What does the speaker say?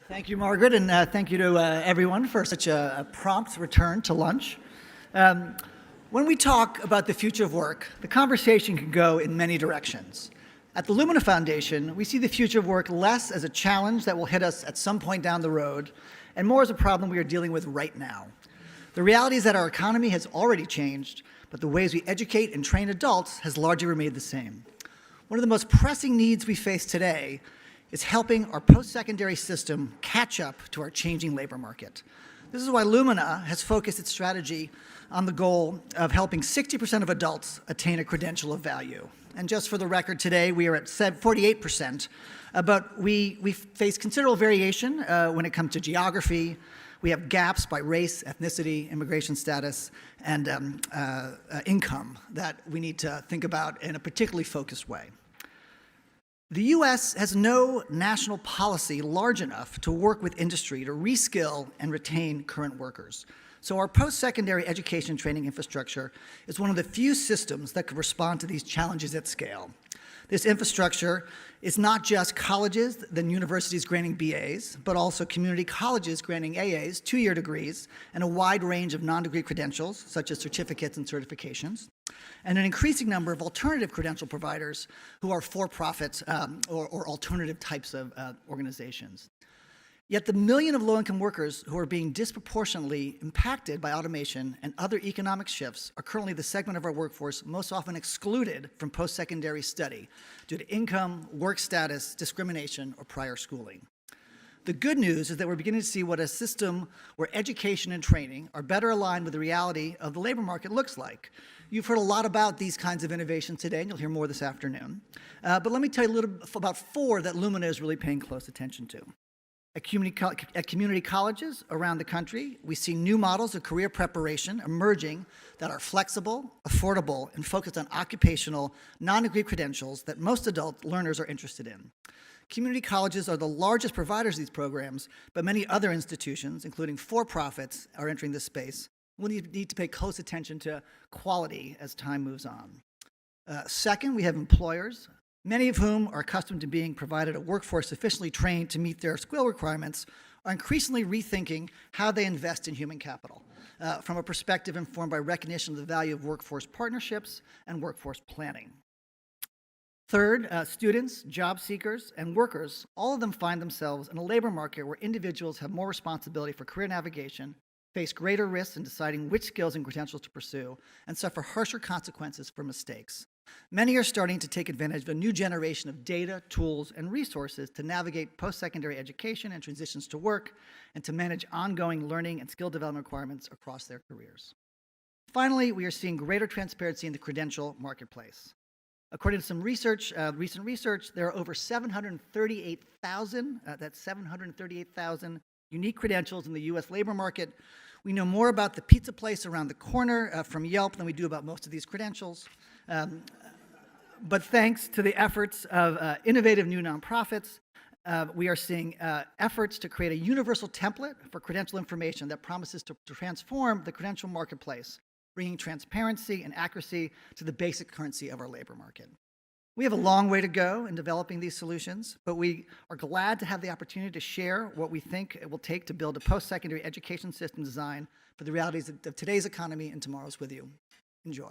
Thank you, Margaret, and thank you to everyone for such a prompt return to lunch. When we talk about the future of work, the conversation can go in many directions. At the Lumina Foundation, we see the future of work less as a challenge that will hit us at some point down the road, and more as a problem we are dealing with right now. The reality is that our economy has already changed, but the ways we educate and train adults has largely remained the same. One of the most pressing needs we face today is helping our post-secondary system catch up to our changing labor market. This is why Lumina has focused its strategy on the goal of helping 60% of adults attain a credential of value. And just for the record today, we are at 48%, but we face considerable variation when it comes to geography. We have gaps by race, ethnicity, immigration status, and income that we need to think about in a particularly focused way. The U.S. has no national policy large enough to work with industry to reskill and retain current workers. So our post-secondary education training infrastructure is one of the few systems that could respond to these challenges at scale. This infrastructure is not just colleges and universities granting BAs, but also community colleges granting AAs, two-year degrees, and a wide range of non-degree credentials, such as certificates and certifications, and an increasing number of alternative credential providers who are for-profit or alternative types of organizations. Yet the million of low-income workers who are being disproportionately impacted by automation and other economic shifts are currently the segment of our workforce most often excluded from post-secondary study due to income, work status, discrimination, or prior schooling. The good news is that we're beginning to see what a system where education and training are better aligned with the reality of the labor market looks like. You've heard a lot about these kinds of innovations today, and you'll hear more this afternoon. But let me tell you a little bit about four that Lumina is really paying close attention to. At community colleges around the country, we see new models of career preparation emerging that are flexible, affordable, and focused on occupational, non-degree credentials that most adult learners are interested in. Community colleges are the largest providers of these programs, but many other institutions, including for-profits, are entering this space. We'll need to pay close attention to quality as time moves on. Second, we have employers, many of whom are accustomed to being provided a workforce sufficiently trained to meet their skill requirements, are increasingly rethinking how they invest in human capital from a perspective informed by recognition of the value of workforce partnerships and workforce planning. Third, students, job seekers, and workers, all of them find themselves in a labor market where individuals have more responsibility for career navigation, face greater risks in deciding which skills and credentials to pursue, and suffer harsher consequences for mistakes. Many are starting to take advantage of a new generation of data, tools, and resources to navigate post-secondary education and transitions to work, and to manage ongoing learning and skill development requirements across their careers. Finally, we are seeing greater transparency in the credential marketplace. According to some research, recent research, there are over 738,000, that's 738,000 unique credentials in the U.S. labor market. We know more about the pizza place around the corner from Yelp than we do about most of these credentials. But thanks to the efforts of innovative new nonprofits, we are seeing efforts to create a universal template for credential information that promises to transform the credential marketplace, bringing transparency and accuracy to the basic currency of our labor market. We have a long way to go in developing these solutions, but we are glad to have the opportunity to share what we think it will take to build a post-secondary education system design for the realities of today's economy and tomorrow's with you. Enjoy.